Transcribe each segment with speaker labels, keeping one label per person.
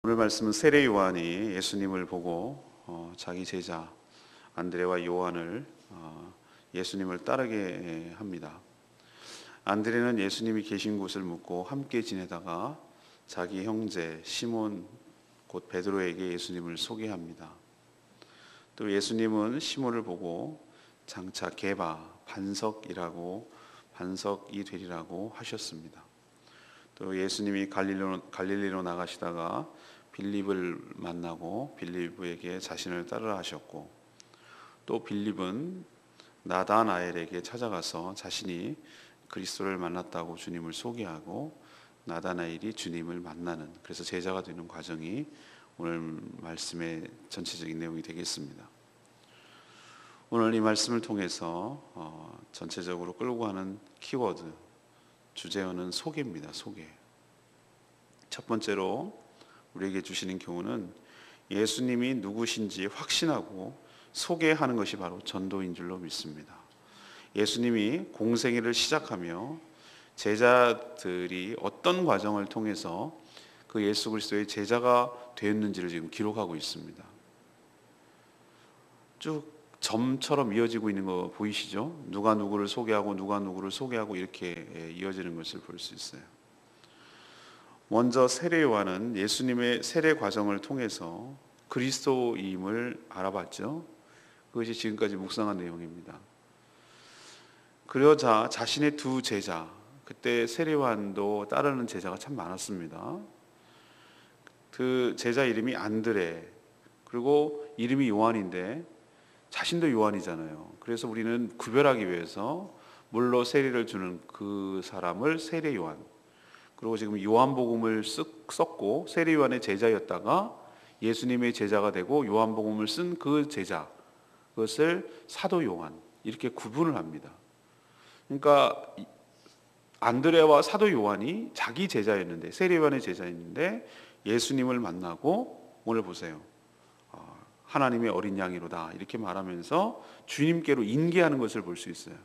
Speaker 1: 오늘 말씀은 세례 요한이 예수님을 보고 자기 제자 안드레와 요한을 예수님을 따르게 합니다. 안드레는 예수님이 계신 곳을 묻고 함께 지내다가 자기 형제 시몬 곧 베드로에게 예수님을 소개합니다. 또 예수님은 시몬을 보고 장차 게바 반석이 되리라고 하셨습니다. 또 예수님이 갈릴리로 나가시다가 빌립을 만나고 빌립에게 자신을 따르라 하셨고, 또 빌립은 나다나엘에게 찾아가서 자신이 그리스도를 만났다고 주님을 소개하고 나다나엘이 주님을 만나는, 그래서 제자가 되는 과정이 오늘 말씀의 전체적인 내용이 되겠습니다. 오늘 이 말씀을 통해서 전체적으로 끌고 가는 키워드, 주제어는 소개입니다. 소개. 첫 번째로 우리에게 주시는 교훈은 예수님이 누구신지 확신하고 소개하는 것이 바로 전도인 줄로 믿습니다. 예수님이 공생애를 시작하며 제자들이 어떤 과정을 통해서 그 예수 그리스도의 제자가 되었는지를 지금 기록하고 있습니다. 쭉 점처럼 이어지고 있는 거 보이시죠? 누가 누구를 소개하고 누가 누구를 소개하고 이렇게 이어지는 것을 볼 수 있어요. 먼저 세례 요한은 예수님의 세례 과정을 통해서 그리스도임을 알아봤죠. 그것이 지금까지 묵상한 내용입니다. 그러자 자신의 두 제자, 그때 세례 요한도 따르는 제자가 참 많았습니다. 그 제자 이름이 안드레, 그리고 이름이 요한인데 자신도 요한이잖아요. 그래서 우리는 구별하기 위해서 물로 세례를 주는 그 사람을 세례 요한, 그리고 지금 요한복음을 썼고 세례 요한의 제자였다가 예수님의 제자가 되고 요한복음을 쓴 그 제자, 그것을 사도 요한, 이렇게 구분을 합니다. 그러니까 안드레와 사도 요한이 자기 제자였는데, 세례 요한의 제자였는데 예수님을 만나고, 오늘 보세요, 하나님의 어린 양이로다 이렇게 말하면서 주님께로 인계하는 것을 볼 수 있어요.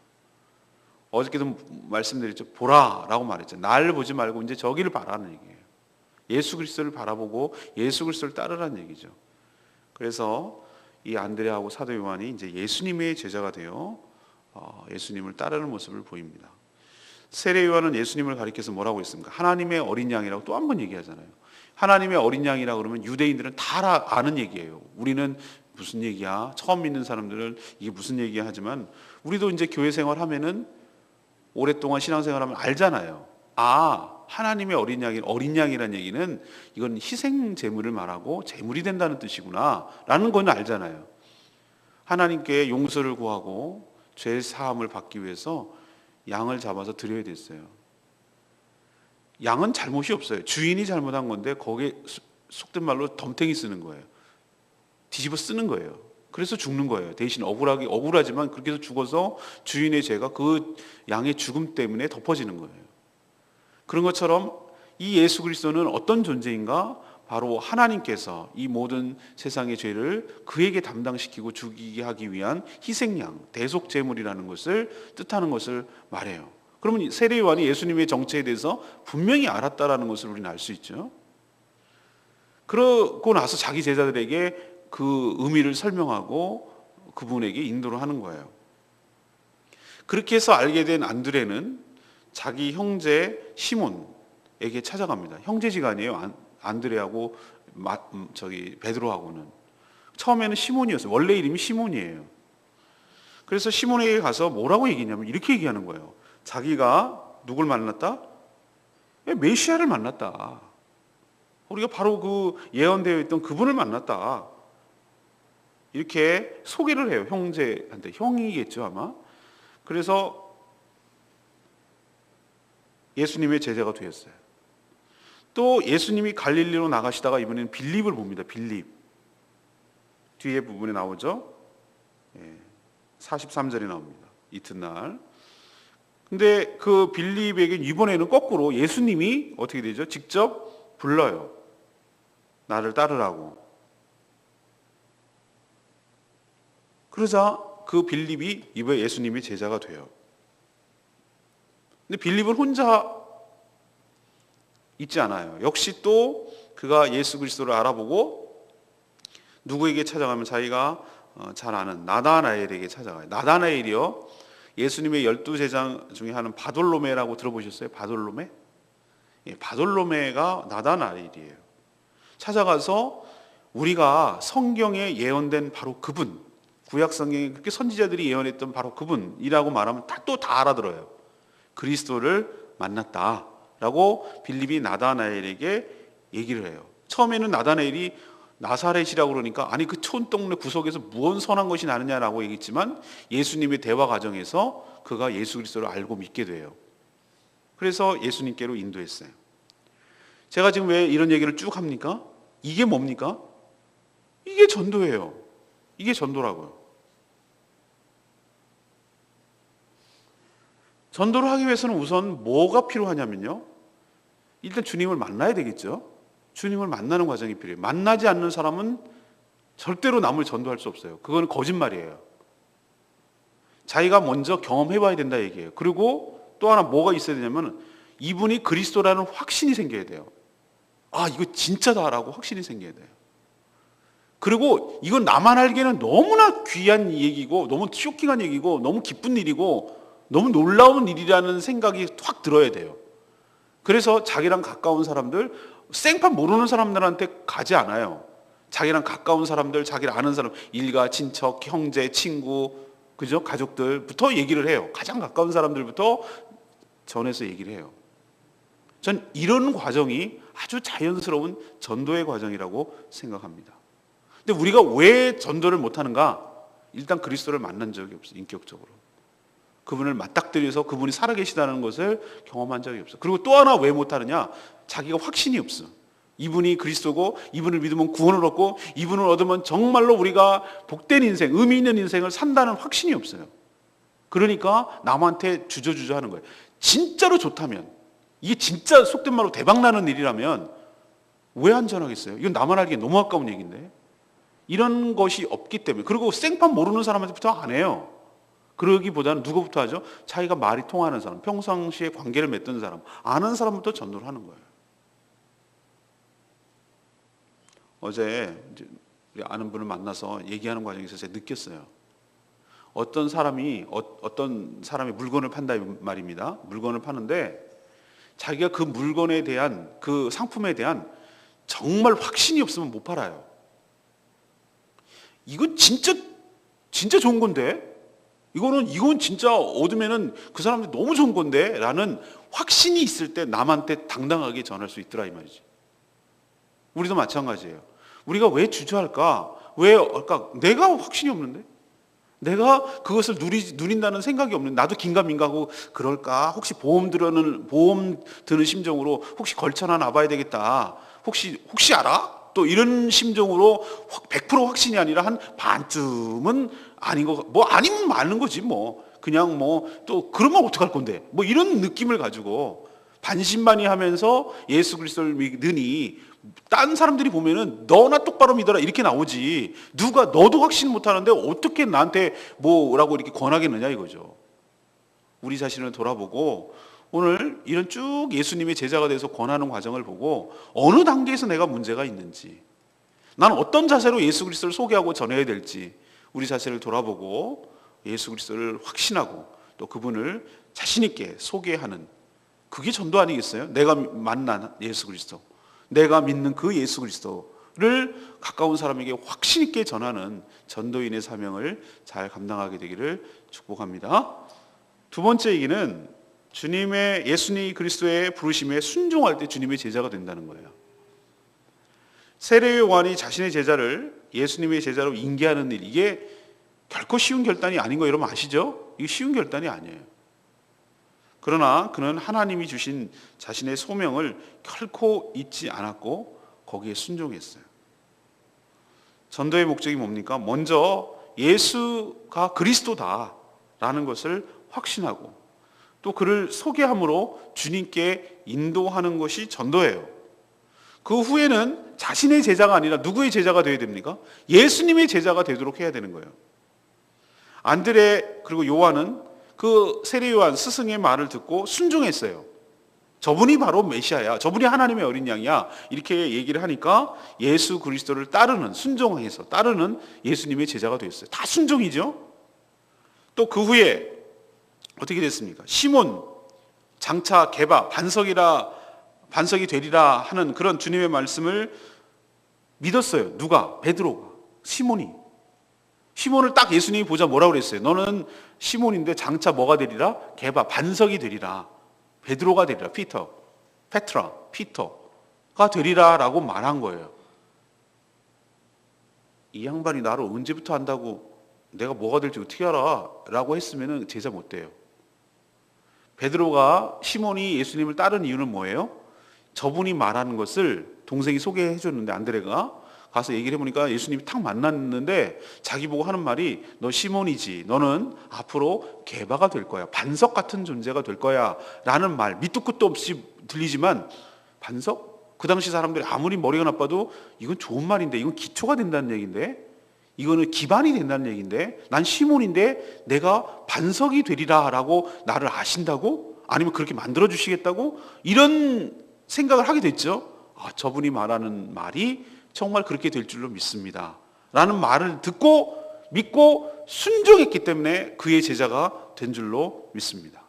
Speaker 1: 어저께도 말씀드렸죠. 보라라고 말했죠. 나를 보지 말고 이제 저기를 바라는 얘기예요. 예수 그리스도를 바라보고 예수 그리스도를 따르라는 얘기죠. 그래서 이 안드레하고 사도 요한이 이제 예수님의 제자가 되어 예수님을 따르는 모습을 보입니다. 세례 요한은 예수님을 가리켜서 뭐라고 했습니까? 하나님의 어린 양이라고 또 한 번 얘기하잖아요. 하나님의 어린 양이라고 그러면 유대인들은 다 아는 얘기예요. 우리는 무슨 얘기야? 처음 믿는 사람들은 이게 무슨 얘기야 하지만 우리도 이제 교회 생활하면은 오랫동안 신앙생활하면 알잖아요. 하나님의 어린 양이라는 얘기는 이건 희생 제물을 말하고 제물이 된다는 뜻이구나 라는 건 알잖아요. 하나님께 용서를 구하고 죄 사함을 받기 위해서 양을 잡아서 드려야 됐어요. 양은 잘못이 없어요. 주인이 잘못한 건데 거기에 속된 말로 덤탱이 쓰는 거예요. 뒤집어 쓰는 거예요. 그래서 죽는 거예요. 대신 억울하지만 그렇게 해서 죽어서 주인의 죄가 그 양의 죽음 때문에 덮어지는 거예요. 그런 것처럼 이 예수 그리스도는 어떤 존재인가? 바로 하나님께서 이 모든 세상의 죄를 그에게 담당시키고 죽이게 하기 위한 희생양, 대속제물이라는 것을 뜻하는 것을 말해요. 그러면 세례 요한이 예수님의 정체에 대해서 분명히 알았다라는 것을 우리는 알 수 있죠. 그러고 나서 자기 제자들에게 그 의미를 설명하고 그분에게 인도를 하는 거예요. 그렇게 해서 알게 된 안드레는 자기 형제 시몬에게 찾아갑니다. 형제지간이에요. 안드레하고 베드로하고는 처음에는 시몬이었어요. 원래 이름이 시몬이에요. 그래서 시몬에게 가서 뭐라고 얘기했냐면 이렇게 얘기하는 거예요. 자기가 누굴 만났다? 메시아를 만났다. 우리가 바로 그 예언되어 있던 그분을 만났다. 이렇게 소개를 해요. 형제한테. 형이겠죠 아마. 그래서 예수님의 제자가 되었어요. 또 예수님이 갈릴리로 나가시다가 이번에는 빌립을 봅니다. 빌립. 뒤에 부분에 나오죠. 43절에 나옵니다. 이튿날. 근데 그 빌립에게 이번에는 거꾸로 예수님이 어떻게 되죠? 직접 불러요. 나를 따르라고. 그러자 그 빌립이 이번에 예수님의 제자가 돼요. 근데 빌립은 혼자 있지 않아요. 역시 또 그가 예수 그리스도를 알아보고 누구에게 찾아가면 자기가 잘 아는 나다나엘에게 찾아가요. 나다나엘이요, 예수님의 12제자 중에 하는 바돌로메라고 들어보셨어요? 바돌로메? 예, 바돌로메가 나다나엘이에요. 찾아가서 우리가 성경에 예언된 바로 그분, 구약 성경에 그렇게 선지자들이 예언했던 바로 그분이라고 말하면 또 다 알아들어요. 그리스도를 만났다라고 빌립이 나다나엘에게 얘기를 해요. 처음에는 나다나엘이 나사렛이라고 그러니까 아니 그 촌동네 구석에서 무언 선한 것이 나느냐라고 얘기했지만 예수님의 대화 과정에서 그가 예수 그리스도를 알고 믿게 돼요. 그래서 예수님께로 인도했어요. 제가 지금 왜 이런 얘기를 쭉 합니까? 이게 뭡니까? 이게 전도예요. 이게 전도라고요. 전도를 하기 위해서는 우선 뭐가 필요하냐면요, 일단 주님을 만나야 되겠죠. 주님을 만나는 과정이 필요해요. 만나지 않는 사람은 절대로 남을 전도할 수 없어요. 그건 거짓말이에요. 자기가 먼저 경험해봐야 된다 얘기예요. 그리고 또 하나 뭐가 있어야 되냐면 이분이 그리스도라는 확신이 생겨야 돼요. 아, 이거 진짜다라고 확신이 생겨야 돼요. 그리고 이건 나만 알기에는 너무나 귀한 얘기고 너무 쇼킹한 얘기고 너무 기쁜 일이고 너무 놀라운 일이라는 생각이 확 들어야 돼요. 그래서 자기랑 가까운 사람들, 생판 모르는 사람들한테 가지 않아요. 자기랑 가까운 사람들, 자기를 아는 사람, 일가, 친척, 형제, 친구, 그죠? 가족들부터 얘기를 해요. 가장 가까운 사람들부터 전해서 얘기를 해요. 전 이런 과정이 아주 자연스러운 전도의 과정이라고 생각합니다. 근데 우리가 왜 전도를 못하는가? 일단 그리스도를 만난 적이 없어요. 인격적으로. 그분을 맞닥뜨려서 그분이 살아계시다는 것을 경험한 적이 없어. 그리고 또 하나 왜 못하느냐? 자기가 확신이 없어. 이분이 그리스도고 이분을 믿으면 구원을 얻고 이분을 얻으면 정말로 우리가 복된 인생, 의미 있는 인생을 산다는 확신이 없어요. 그러니까 남한테 주저주저 하는 거예요. 진짜로 좋다면, 이게 진짜 속된 말로 대박나는 일이라면 왜 안 전하겠어요? 이건 나만 알기에 너무 아까운 얘기인데. 이런 것이 없기 때문에. 그리고 생판 모르는 사람한테부터 안 해요. 그러기보다는 누구부터 하죠? 자기가 말이 통하는 사람, 평상시에 관계를 맺던 사람, 아는 사람부터 전도를 하는 거예요. 어제 우리 아는 분을 만나서 얘기하는 과정에서 제가 느꼈어요. 어떤 사람이 물건을 판다 말입니다. 물건을 파는데 자기가 그 물건에 대한, 그 상품에 대한 정말 확신이 없으면 못 팔아요. 이건 진짜 좋은 건데, 이건 진짜 얻으면은 그 사람한테 너무 좋은 건데 라는 확신이 있을 때 남한테 당당하게 전할 수 있더라 이 말이지. 우리도 마찬가지예요. 우리가 왜 주저할까? 왜 할까? 내가 확신이 없는데, 내가 그것을 누린다는 생각이 없는데, 나도 긴가민가하고 그럴까? 혹시 보험 드는 심정으로 혹시 걸쳐나 놔봐야 되겠다. 혹시 알아? 또 이런 심정으로 100% 확신이 아니라 한 반쯤은 아닌 거, 뭐 아니면 많은 거지 뭐. 그냥 뭐 또 그러면 어떡할 건데? 뭐 이런 느낌을 가지고 반신반의하면서 예수 그리스도를 믿으니 딴 사람들이 보면은 너나 똑바로 믿어라 이렇게 나오지, 누가 너도 확신 못하는데 어떻게 나한테 뭐라고 이렇게 권하겠느냐 이거죠. 우리 자신을 돌아보고 오늘 이런 쭉 예수님의 제자가 돼서 권하는 과정을 보고 어느 단계에서 내가 문제가 있는지, 나는 어떤 자세로 예수 그리스도를 소개하고 전해야 될지 우리 자신을 돌아보고 예수 그리스도를 확신하고 또 그분을 자신 있게 소개하는, 그게 전도 아니겠어요? 내가 만난 예수 그리스도, 내가 믿는 그 예수 그리스도를 가까운 사람에게 확신 있게 전하는 전도인의 사명을 잘 감당하게 되기를 축복합니다. 두 번째 얘기는 예수님 그리스도의 부르심에 순종할 때 주님의 제자가 된다는 거예요. 세례 요한이 자신의 제자를 예수님의 제자로 인계하는 일, 이게 결코 쉬운 결단이 아닌 거 여러분 아시죠? 이게 쉬운 결단이 아니에요. 그러나 그는 하나님이 주신 자신의 소명을 결코 잊지 않았고 거기에 순종했어요. 전도의 목적이 뭡니까? 먼저 예수가 그리스도다라는 것을 확신하고 또 그를 소개함으로 주님께 인도하는 것이 전도예요. 그 후에는 자신의 제자가 아니라 누구의 제자가 되어야 됩니까? 예수님의 제자가 되도록 해야 되는 거예요. 안드레 그리고 요한은 그 세례 요한 스승의 말을 듣고 순종했어요. 저분이 바로 메시아야. 저분이 하나님의 어린 양이야. 이렇게 얘기를 하니까 예수 그리스도를 따르는, 순종해서 따르는 예수님의 제자가 되었어요. 다 순종이죠. 또 그 후에 어떻게 됐습니까? 시몬, 장차 게바, 반석이 되리라 하는 그런 주님의 말씀을 믿었어요. 누가? 베드로가. 시몬을 딱 예수님이 보자 뭐라고 그랬어요? 너는 시몬인데 장차 뭐가 되리라? 게바, 반석이 되리라. 베드로가 되리라. 피터가 되리라 라고 말한 거예요. 이 양반이 나를 언제부터 안다고 내가 뭐가 될지 어떻게 알아? 라고 했으면 제자 못 돼요. 베드로가 시몬이 예수님을 따른 이유는 뭐예요? 저분이 말하는 것을 동생이 소개해 줬는데 안드레가 가서 얘기를 해보니까 예수님이 탁 만났는데 자기 보고 하는 말이 너 시몬이지. 너는 앞으로 게바가 될 거야. 반석 같은 존재가 될 거야. 라는 말. 밑도 끝도 없이 들리지만 반석? 그 당시 사람들이 아무리 머리가 나빠도 이건 좋은 말인데 이건 기초가 된다는 얘기인데 이거는 기반이 된다는 얘기인데 난 시몬인데 내가 반석이 되리라 라고 나를 아신다고? 아니면 그렇게 만들어주시겠다고? 이런 생각을 하게 됐죠. 저분이 말하는 말이 정말 그렇게 될 줄로 믿습니다 라는 말을 듣고 믿고 순종했기 때문에 그의 제자가 된 줄로 믿습니다.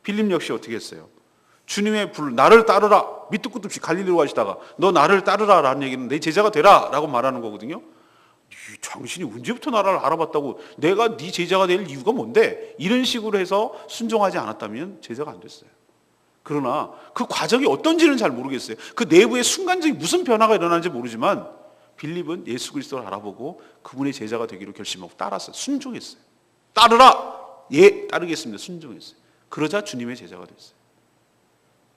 Speaker 1: 빌립 역시 어떻게 했어요? 주님의 불, 나를 따르라. 밑도 끝도 없이 갈릴리로 가시다가 너 나를 따르라 라는 얘기는 내 제자가 되라 라고 말하는 거거든요. 당신이 언제부터 나를 알아봤다고 내가 네 제자가 될 이유가 뭔데? 이런 식으로 해서 순종하지 않았다면 제자가 안 됐어요. 그러나 그 과정이 어떤지는 잘 모르겠어요. 그 내부에 순간적인 무슨 변화가 일어나는지 모르지만 빌립은 예수 그리스도를 알아보고 그분의 제자가 되기로 결심하고 따랐어요. 순종했어요. 따르라! 예, 따르겠습니다. 순종했어요. 그러자 주님의 제자가 됐어요.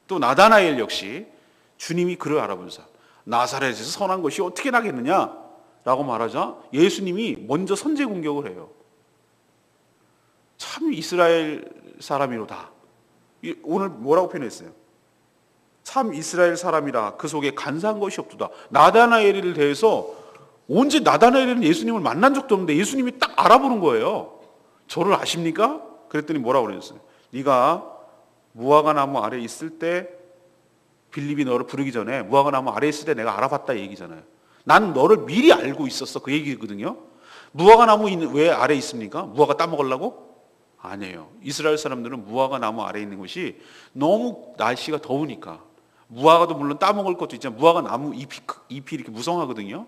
Speaker 1: 또 나다나엘 역시 주님이 그를 알아보면서 나사렛에서 선한 것이 어떻게 나겠느냐? 라고 말하자 예수님이 먼저 선제 공격을 해요. 참 이스라엘 사람이로다. 오늘 뭐라고 표현했어요? 참 이스라엘 사람이라 그 속에 간사한 것이 없도다. 나다나엘에 대해서 언제 나다나엘은 예수님을 만난 적도 없는데 예수님이 딱 알아보는 거예요. 저를 아십니까? 그랬더니 뭐라고 그랬어요? 네가 무화과 나무 아래 있을 때 빌립이 너를 부르기 전에 무화과 나무 아래 있을 때 내가 알아봤다 얘기잖아요. 난 너를 미리 알고 있었어 그 얘기거든요. 무화과 나무 왜 아래 있습니까? 무화과 따먹으려고? 아니에요. 이스라엘 사람들은 무화과 나무 아래 있는 것이 너무 날씨가 더우니까 무화과도 물론 따먹을 것도 있지만 무화과 나무 잎이 이렇게 무성하거든요.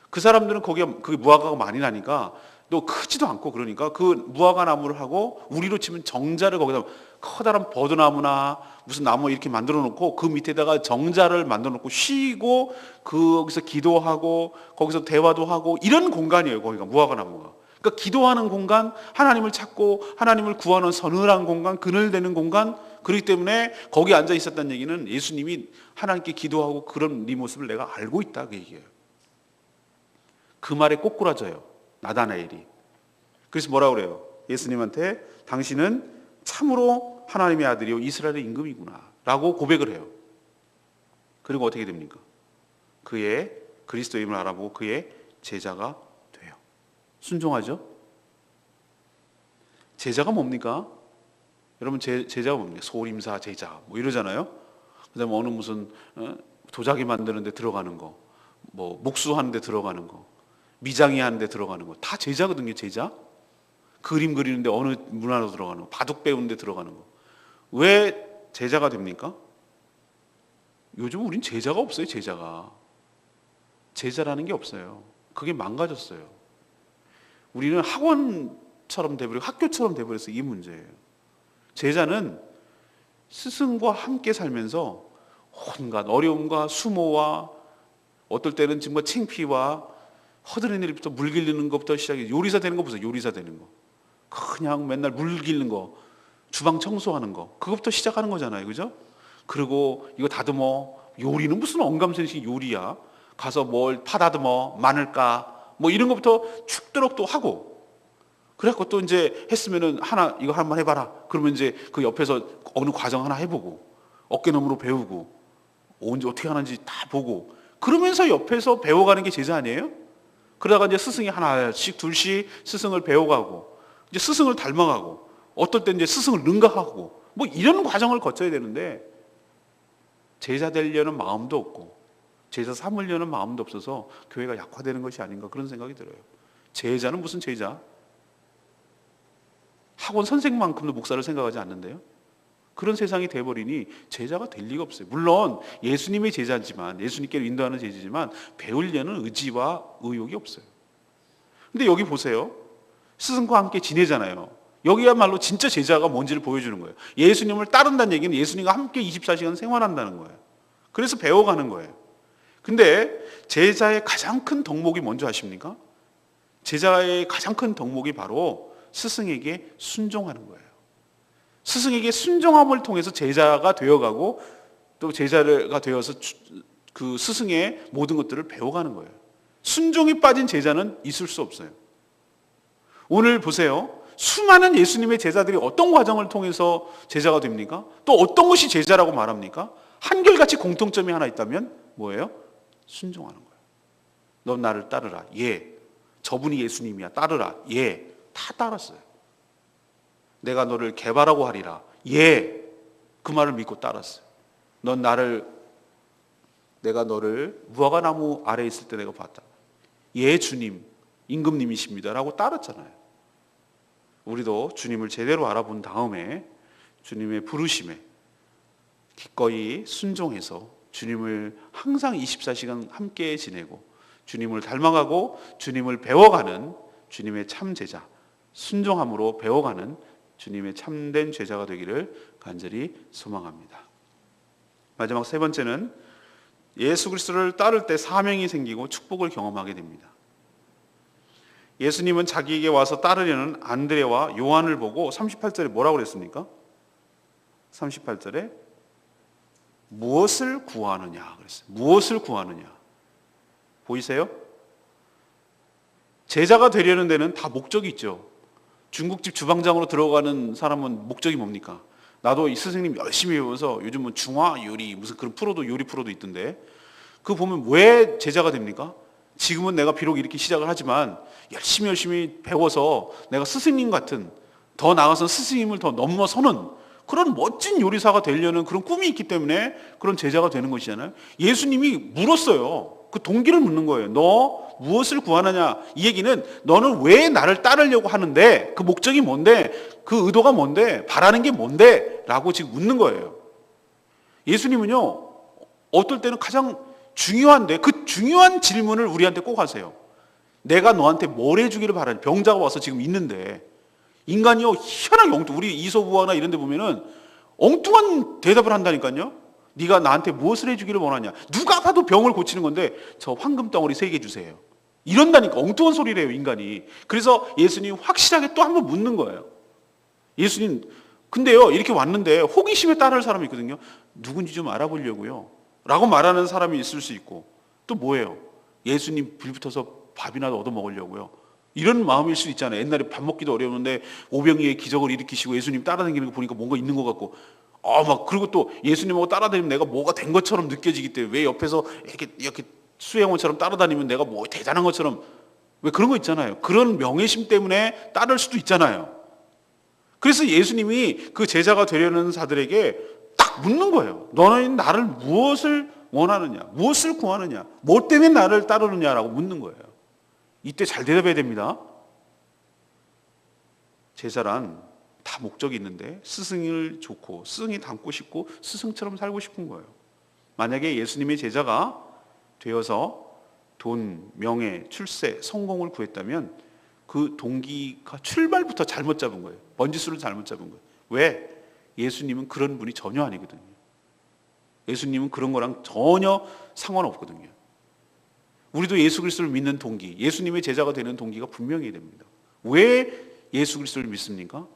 Speaker 1: 그 사람들은 거기에 그 무화과가 많이 나니까 또 크지도 않고 그러니까 그 무화과 나무를 하고 우리로 치면 정자를 거기다 커다란 버드나무나 무슨 나무 이렇게 만들어 놓고 그 밑에다가 정자를 만들어 놓고 쉬고 거기서 기도하고 거기서 대화도 하고 이런 공간이에요. 거기가 무화과 나무가. 그러니까 기도하는 공간, 하나님을 찾고 하나님을 구하는 서늘한 공간, 그늘되는 공간. 그렇기 때문에 거기 앉아 있었다는 얘기는 예수님이 하나님께 기도하고 그런 네 모습을 내가 알고 있다 그 얘기예요. 그 말에 꼬꾸라져요. 나다나엘이. 그래서 뭐라고 그래요? 예수님한테 당신은 참으로 하나님의 아들이요 이스라엘의 임금이구나 라고 고백을 해요. 그리고 어떻게 됩니까? 그의 그리스도임을 알아보고 그의 제자가 돼요. 순종하죠? 제자가 뭡니까? 여러분 제자가 뭡니까? 소림사 제자 뭐 이러잖아요. 그 다음에 어느 무슨 도자기 만드는 데 들어가는 거, 뭐 목수하는 데 들어가는 거, 미장이 하는 데 들어가는 거 다 제자거든요. 제자. 그림 그리는데 어느 문화로 들어가는 거, 바둑 배우는 데 들어가는 거. 왜 제자가 됩니까? 요즘 우린 제자가 없어요. 제자라는 게 없어요. 그게 망가졌어요. 우리는 학원처럼 돼버리고 학교처럼 돼버려서 이게 문제예요. 제자는 스승과 함께 살면서 온갖 어려움과 수모와 어떨 때는 정말 창피와 허드렛 일부터 물 길르는 것부터 시작해. 요리사 되는 거 보세요. 요리사 되는 거. 그냥 맨날 물 길는 거, 주방 청소하는 거, 그것부터 시작하는 거잖아요. 그죠? 그리고 이거 다듬어. 요리는 무슨 언감생식 요리야. 가서 뭘 파다듬어, 마늘 까, 뭐 이런 것부터 축도록 또 하고. 그래갖고 또 이제 했으면은 이거 한번 해봐라. 그러면 이제 그 옆에서 어느 과정 하나 해보고, 어깨너머로 배우고, 언제 어떻게 하는지 다 보고, 그러면서 옆에서 배워가는 게 제자 아니에요? 그러다가 이제 스승이 하나씩 둘씩 스승을 배워가고, 이제 스승을 닮아가고, 어떨 때 이제 스승을 능가하고, 뭐 이런 과정을 거쳐야 되는데, 제자 되려는 마음도 없고 제자 삼으려는 마음도 없어서 교회가 약화되는 것이 아닌가 그런 생각이 들어요. 제자는 무슨 제자? 학원 선생만큼도 목사를 생각하지 않는데요. 그런 세상이 돼버리니 제자가 될 리가 없어요. 물론 예수님의 제자지만, 예수님께로 인도하는 제자지만 배우려는 의지와 의욕이 없어요. 근데 여기 보세요. 스승과 함께 지내잖아요. 여기야말로 진짜 제자가 뭔지를 보여주는 거예요. 예수님을 따른다는 얘기는 예수님과 함께 24시간 생활한다는 거예요. 그래서 배워가는 거예요. 근데 제자의 가장 큰 덕목이 뭔지 아십니까? 제자의 가장 큰 덕목이 바로 스승에게 순종하는 거예요. 스승에게 순종함을 통해서 제자가 되어가고 또 제자가 되어서 그 스승의 모든 것들을 배워가는 거예요. 순종이 빠진 제자는 있을 수 없어요. 오늘 보세요. 수많은 예수님의 제자들이 어떤 과정을 통해서 제자가 됩니까? 또 어떤 것이 제자라고 말합니까? 한결같이 공통점이 하나 있다면 뭐예요? 순종하는 거예요. 넌 나를 따르라. 예. 저분이 예수님이야. 따르라. 예. 다 따랐어요. 내가 너를 개발하고 하리라. 예. 그 말을 믿고 따랐어요. 내가 너를 무화과나무 아래에 있을 때 내가 봤다. 예, 주님. 임금님이십니다. 라고 따랐잖아요. 우리도 주님을 제대로 알아본 다음에 주님의 부르심에 기꺼이 순종해서 주님을 항상 24시간 함께 지내고 주님을 닮아가고 주님을 배워가는 주님의 참 제자, 순종함으로 배워가는 주님의 참된 제자가 되기를 간절히 소망합니다. 마지막 세 번째는 예수 그리스도를 따를 때 사명이 생기고 축복을 경험하게 됩니다. 예수님은 자기에게 와서 따르려는 안드레와 요한을 보고 38절에 뭐라고 그랬습니까? 38절에 무엇을 구하느냐 그랬어요. 무엇을 구하느냐. 보이세요? 제자가 되려는 데는 다 목적이 있죠. 중국집 주방장으로 들어가는 사람은 목적이 뭡니까? 나도 이 스승님 열심히 배워서 요즘은 중화 요리 무슨 그런 프로도 요리 프로도 있던데 그거 보면 왜 제자가 됩니까? 지금은 내가 비록 이렇게 시작을 하지만 열심히 배워서 내가 스승님 같은 더 나아가서 스승님을 더 넘어서는 그런 멋진 요리사가 되려는 그런 꿈이 있기 때문에 그런 제자가 되는 것이잖아요. 예수님이 물었어요. 그 동기를 묻는 거예요. 너 무엇을 구하느냐? 이 얘기는 너는 왜 나를 따르려고 하는데 그 목적이 뭔데 그 의도가 뭔데 바라는 게 뭔데 라고 지금 묻는 거예요. 예수님은요 어떨 때는 가장 중요한데 그 중요한 질문을 우리한테 꼭 하세요. 내가 너한테 뭘 해주기를 바라냐. 병자가 와서 지금 있는데 인간이요 희한하게 우리 이소부화나 이런 데 보면은 엉뚱한 대답을 한다니까요. 네가 나한테 무엇을 해주기를 원하냐. 누가 봐도 병을 고치는 건데 저 황금 덩어리 3개 주세요. 이런다니까. 엉뚱한 소리래요 인간이. 그래서 예수님 확실하게 또 한 번 묻는 거예요. 예수님 근데요 이렇게 왔는데 호기심에 따를 사람이 있거든요. 누군지 좀 알아보려고요 라고 말하는 사람이 있을 수 있고 또 뭐예요? 예수님 빌붙어서 밥이나 얻어 먹으려고요. 이런 마음일 수 있잖아요. 옛날에 밥 먹기도 어려웠는데 오병이의 기적을 일으키시고 예수님 따라다니는 거 보니까 뭔가 있는 것 같고 그리고 또 예수님하고 따라다니면 내가 뭐가 된 것처럼 느껴지기 때문에 왜 옆에서 이렇게 수행원처럼 따라다니면 내가 뭐 대단한 것처럼 왜 그런 거 있잖아요. 그런 명예심 때문에 따를 수도 있잖아요. 그래서 예수님이 그 제자가 되려는 자들에게 딱 묻는 거예요. 너는 나를 무엇을 원하느냐? 무엇을 구하느냐? 뭐 때문에 나를 따르느냐라고 묻는 거예요. 이때 잘 대답해야 됩니다. 제자란 다 목적이 있는데 스승을 좋고 스승이 닮고 싶고 스승처럼 살고 싶은 거예요. 만약에 예수님의 제자가 되어서 돈, 명예, 출세, 성공을 구했다면 그 동기가 출발부터 잘못 잡은 거예요. 번지수를 잘못 잡은 거예요. 왜? 예수님은 그런 분이 전혀 아니거든요. 예수님은 그런 거랑 전혀 상관없거든요. 우리도 예수 그리스도를 믿는 동기, 예수님의 제자가 되는 동기가 분명해야 됩니다. 왜 예수 그리스도를 믿습니까?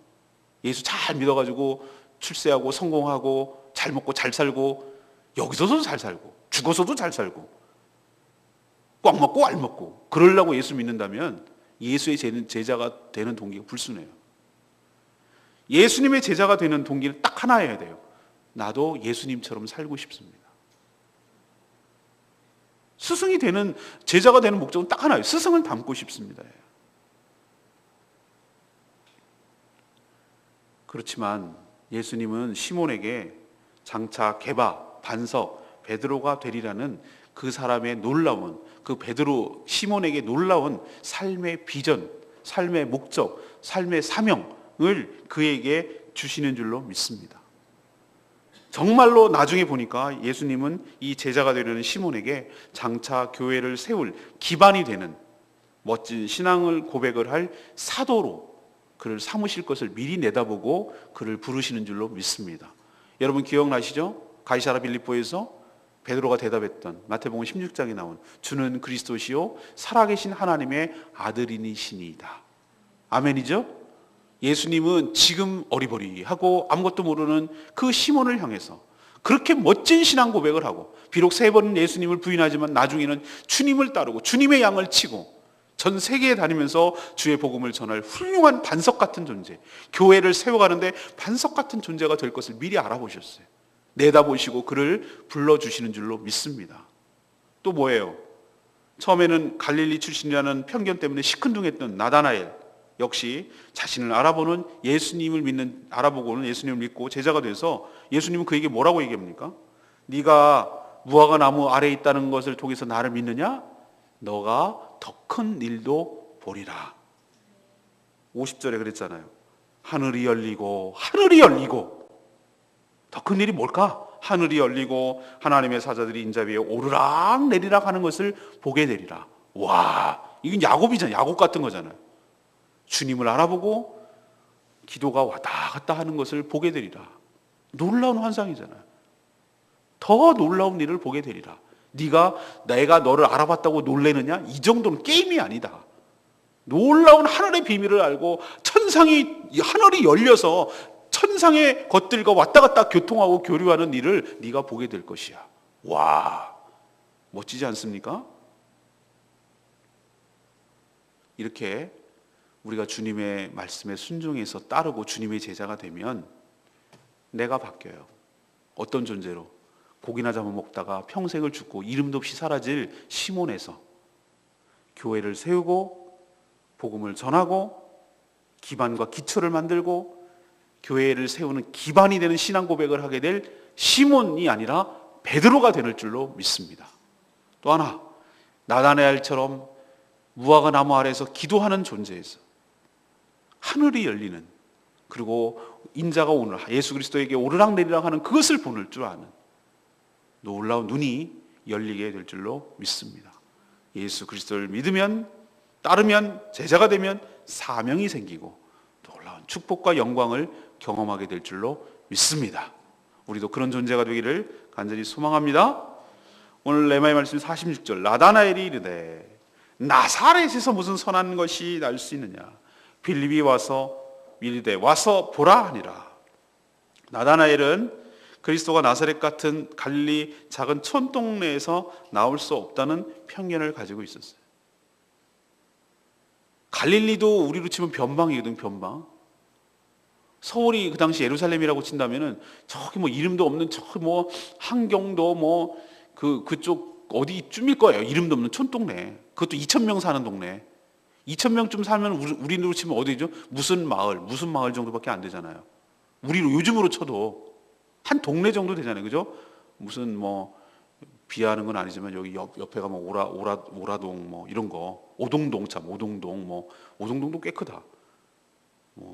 Speaker 1: 예수 잘 믿어가지고 출세하고 성공하고 잘 먹고 잘 살고 여기서도 잘 살고 죽어서도 잘 살고 꽉 먹고 알 먹고 그러려고 예수 믿는다면 예수의 제자가 되는 동기가 불순해요. 예수님의 제자가 되는 동기는 딱 하나여야 돼요. 나도 예수님처럼 살고 싶습니다. 스승이 되는 제자가 되는 목적은 딱 하나예요. 스승을 닮고 싶습니다. 그렇지만 예수님은 시몬에게 장차 개바 반석, 베드로가 되리라는 그 사람의 놀라운, 그 베드로 시몬에게 놀라운 삶의 비전, 삶의 목적, 삶의 사명을 그에게 주시는 줄로 믿습니다. 정말로 나중에 보니까 예수님은 이 제자가 되려는 시몬에게 장차 교회를 세울 기반이 되는 멋진 신앙을 고백을 할 사도로 그를 삼으실 것을 미리 내다보고 그를 부르시는 줄로 믿습니다. 여러분 기억나시죠? 가이사랴 빌립보에서 베드로가 대답했던 마태복음 16장에 나온 주는 그리스도시요 살아계신 하나님의 아들이니시니이다. 아멘이죠? 예수님은 지금 어리버리하고 아무것도 모르는 그 시몬을 향해서 그렇게 멋진 신앙 고백을 하고, 비록 3번은 예수님을 부인하지만 나중에는 주님을 따르고 주님의 양을 치고 전 세계에 다니면서 주의 복음을 전할 훌륭한 반석 같은 존재, 교회를 세워가는데 반석 같은 존재가 될 것을 미리 알아보셨어요. 내다보시고 그를 불러주시는 줄로 믿습니다. 또 뭐예요? 처음에는 갈릴리 출신이라는 편견 때문에 시큰둥했던 나다나엘 역시 자신을 알아보는 예수님을 믿는, 알아보고는 예수님을 믿고 제자가 돼서 예수님은 그에게 뭐라고 얘기합니까? 네가 무화과 나무 아래에 있다는 것을 통해서 나를 믿느냐? 너가 더 큰 일도 보리라. 50절에 그랬잖아요. 하늘이 열리고 더 큰 일이 뭘까? 하늘이 열리고 하나님의 사자들이 인자 위에 오르락 내리락 하는 것을 보게 되리라. 와, 이건 야곱이잖아요. 야곱 같은 거잖아요. 주님을 알아보고 기도가 왔다 갔다 하는 것을 보게 되리라. 놀라운 환상이잖아요. 더 놀라운 일을 보게 되리라. 내가 너를 알아봤다고 놀래느냐? 이 정도는 게임이 아니다. 놀라운 하늘의 비밀을 알고 하늘이 열려서 천상의 것들과 왔다 갔다 교통하고 교류하는 일을 네가 보게 될 것이야. 와, 멋지지 않습니까? 이렇게 우리가 주님의 말씀에 순종해서 따르고 주님의 제자가 되면 내가 바뀌어요. 어떤 존재로? 고기나 잡아먹다가 평생을 죽고 이름도 없이 사라질 시몬에서 교회를 세우고 복음을 전하고 기반과 기초를 만들고 교회를 세우는 기반이 되는 신앙 고백을 하게 될 시몬이 아니라 베드로가 되는 줄로 믿습니다. 또 하나, 나다나엘처럼 무화과 나무 아래에서 기도하는 존재에서 하늘이 열리는, 그리고 인자가 오늘 예수 그리스도에게 오르락내리락 하는 그것을 보는 줄 아는 놀라운 눈이 열리게 될 줄로 믿습니다. 예수 그리스도를 믿으면, 따르면, 제자가 되면 사명이 생기고 놀라운 축복과 영광을 경험하게 될 줄로 믿습니다. 우리도 그런 존재가 되기를 간절히 소망합니다. 오늘 레마의 말씀 46절, 나다나엘이 이르되 나사렛에서 무슨 선한 것이 날 수 있느냐? 빌립이 와서 이르되 와서 보라 하니라. 나다나엘은 그리스도가 나사렛 같은 갈릴리 작은 촌동네에서 나올 수 없다는 편견을 가지고 있었어요. 갈릴리도 우리로 치면 변방이거든, 변방. 서울이 그 당시 예루살렘이라고 친다면은 저기 뭐 이름도 없는 저기 뭐 한경도 그쪽 어디쯤일 거예요. 이름도 없는 촌동네. 그것도 2,000명 사는 동네. 2,000명쯤 살면 우리로 치면 어디죠? 무슨 마을 정도밖에 안 되잖아요. 우리로 요즘으로 쳐도 한 동네 정도 되잖아요. 그죠? 무슨 비하하는 건 아니지만 여기 옆에 가면 오라동 이런 거, 오동동 오동동도 꽤 크다.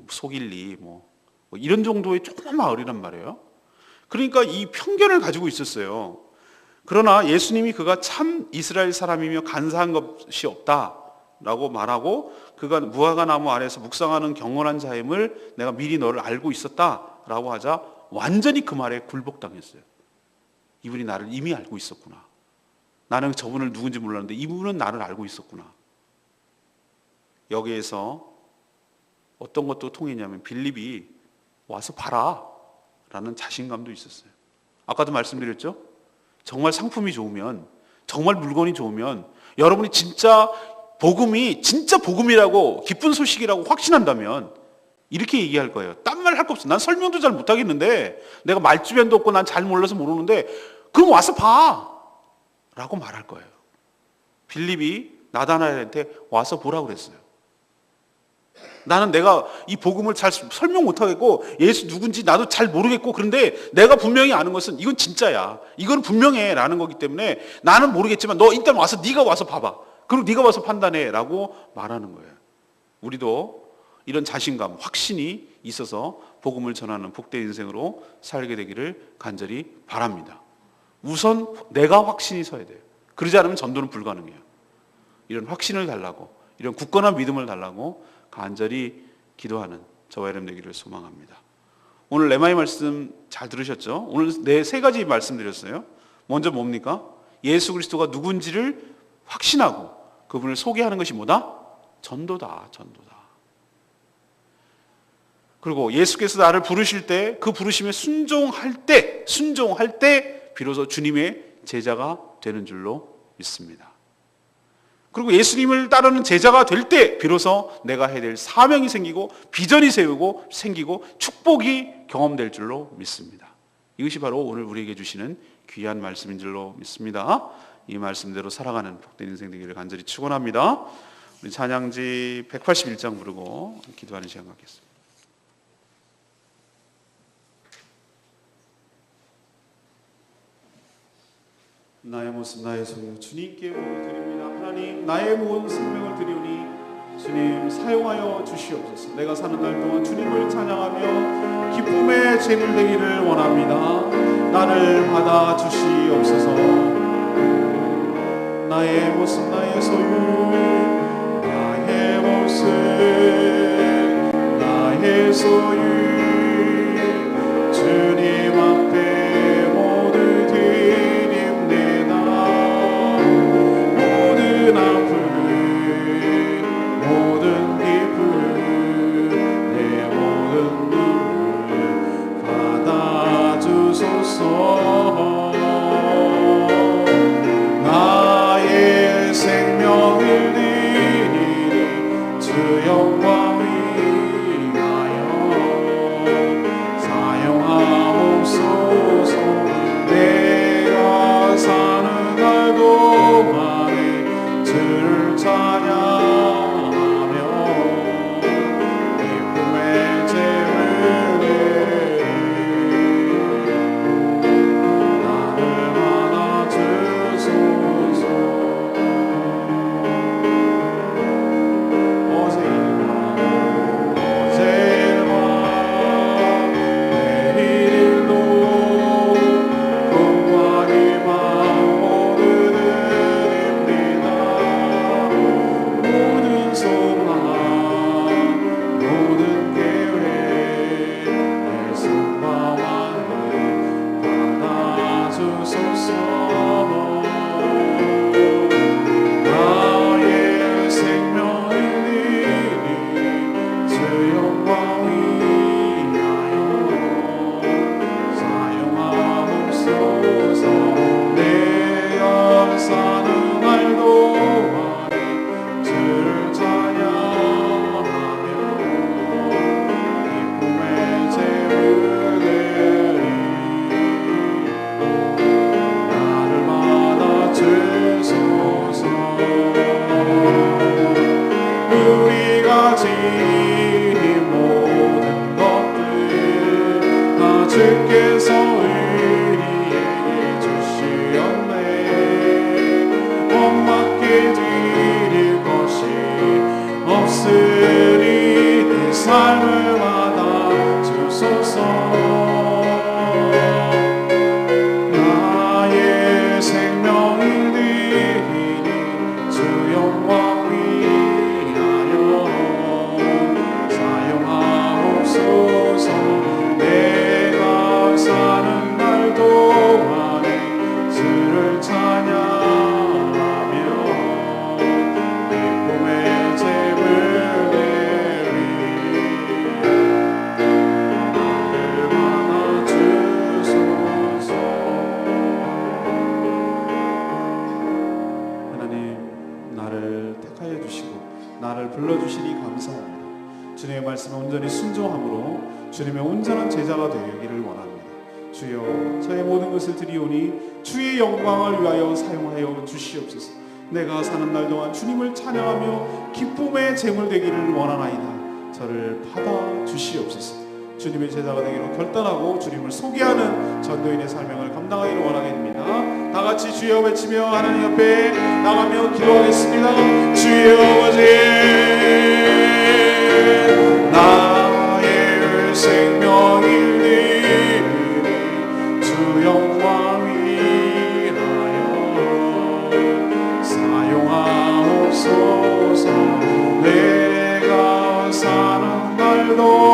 Speaker 1: 속일리 이런 정도의 조그만 마을이란 말이에요. 그러니까 이 편견을 가지고 있었어요. 그러나 예수님이 그가 참 이스라엘 사람이며 간사한 것이 없다라고 말하고, 그가 무화과 나무 아래에서 묵상하는 경건한 자임을 내가 미리 너를 알고 있었다라고 하자 완전히 그 말에 굴복당했어요. 이분이 나를 이미 알고 있었구나. 나는 저분을 누군지 몰랐는데 이분은 나를 알고 있었구나. 여기에서 어떤 것도 통했냐면 빌립이 와서 봐라 라는 자신감도 있었어요. 아까도 말씀드렸죠? 정말 상품이 좋으면, 정말 물건이 좋으면, 여러분이 진짜 복음이라고 기쁜 소식이라고 확신한다면 이렇게 얘기할 거예요. 딴 말 할 거 없어. 난 설명도 잘 못하겠는데, 내가 말주변도 없고 난 잘 몰라서 모르는데 그럼 와서 봐 라고 말할 거예요. 빌립이 나다나엘한테 와서 보라고 그랬어요. 나는 내가 이 복음을 잘 설명 못하겠고 예수 누군지 나도 잘 모르겠고, 그런데 내가 분명히 아는 것은 이건 진짜야, 이건 분명해 라는 거기 때문에 나는 모르겠지만 너 일단 와서 네가 와서 봐봐, 그리고 네가 와서 판단해 라고 말하는 거예요. 우리도 이런 자신감, 확신이 있어서 복음을 전하는 복된 인생으로 살게 되기를 간절히 바랍니다. 우선 내가 확신이 서야 돼요. 그러지 않으면 전도는 불가능해요. 이런 확신을 달라고, 이런 굳건한 믿음을 달라고 간절히 기도하는 저와 여러분 되기를 소망합니다. 오늘 레마의 말씀 잘 들으셨죠? 오늘 네 세 가지 말씀드렸어요. 먼저 뭡니까? 예수 그리스도가 누군지를 확신하고 그분을 소개하는 것이 뭐다? 전도다. 전도다. 그리고 예수께서 나를 부르실 때 그 부르심에 순종할 때 비로소 주님의 제자가 되는 줄로 믿습니다. 그리고 예수님을 따르는 제자가 될 때 비로소 내가 해야 될 사명이 생기고 비전이 생기고 축복이 경험될 줄로 믿습니다. 이것이 바로 오늘 우리에게 주시는 귀한 말씀인 줄로 믿습니다. 이 말씀대로 살아가는 복된 인생 되기를 간절히 축원합니다. 우리 찬양지 181장 부르고 기도하는 시간 갖겠습니다. 나의 모습 나의 소유 주님께 드립니다. 하나님, 나의 모든 생명을 드리오니 주님 사용하여 주시옵소서. 내가 사는 날 동안 주님을 찬양하며 기쁨의 재물 되기를 원합니다. 나를 받아 주시옵소서. 나의 모습 나의 소유 나의 모습 나의 소유 주님 앞에 나의 생명을 드리니 주 영광 위하여 사용하옵소서. 내가 사는 날 동안에 주를 찬양하며 기쁨의 재물을 주께서 우리에게 주시었네. 엄마께 드릴 것이 없으리 내 삶을 받아 주소서. 나의 생명을 드리니 주 영광 위하여 사용하옵소서. 사는 날 동안에 주를 찬양하며 기쁨의 재물 되리. 나를 받아 주소서. 하나님, 나를 택하여 주시고 나를 불러주시니 감사합니다. 주님의 말씀에 온전히 순종함으로 주님의 온전한 제자가 되기를 원합니다. 주여, 저의 모든 것을 드리오니 주의 영광을 위하여 사용하여 주시옵소서. 내가 사는 날 동안 주님을 찬양하며 기쁨의 재물 되기를 원하나이다.
Speaker 2: 저를 받아 주시옵소서. 주님의 제자가 되기로 결단하고 주님을 소개하는 전도인의 사명을 감당하기를 원하게 됩니다. 다 같이 주여 외치며 하나님 앞에 나가며 기도하겠습니다. 주여 아버지, 나의 생명일 주 영광 위하여 사용하옵소서. 내가 사는 날도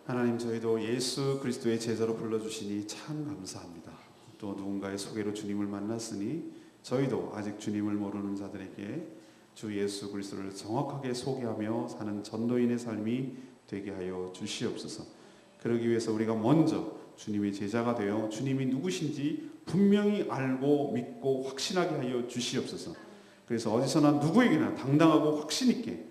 Speaker 2: 하나님, 저희도 예수 그리스도의 제자로 불러주시니 참 감사합니다. 또 누군가의 소개로 주님을 만났으니 저희도 아직 주님을 모르는 자들에게 주 예수 그리스도를 정확하게 소개하며 사는 전도인의 삶이 되게 하여 주시옵소서. 그러기 위해서 우리가 먼저 주님의 제자가 되어 주님이 누구신지 분명히 알고 믿고 확신하게 하여 주시옵소서. 그래서 어디서나 누구에게나 당당하고 확신 있게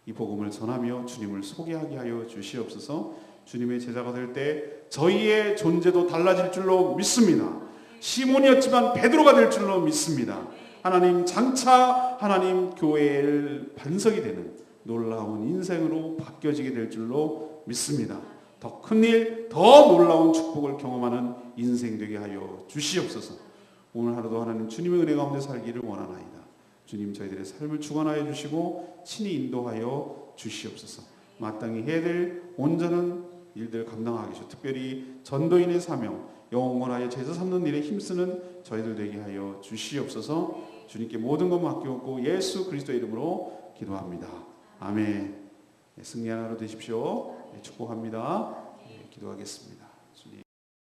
Speaker 2: 이 복음을 전하며 주님을 소개하게 하여 주시옵소서. 주님의 제자가 될 때 저희의 존재도 달라질 줄로 믿습니다. 시몬이었지만 베드로가 될 줄로 믿습니다. 하나님, 장차 하나님 교회의 반석이 되는 놀라운 인생으로 바뀌어지게 될 줄로 믿습니다. 더 큰 일, 더 놀라운 축복을 경험하는 인생 되게 하여 주시옵소서. 오늘 하루도 하나님 주님의 은혜 가운데 살기를 원하나이다. 주님, 저희들의 삶을 주관하여 주시고 친히 인도하여 주시옵소서. 마땅히 해야 될 온전한 일들 감당하게 하시고 특별히 전도인의 사명, 영원하여 제자 삼는 일에 힘쓰는 저희들 되게 하여 주시옵소서. 주님께 모든 것 맡기옵고 예수 그리스도의 이름으로 기도합니다. 아멘. 승리한 하루 되십시오. 축복합니다. 기도하겠습니다.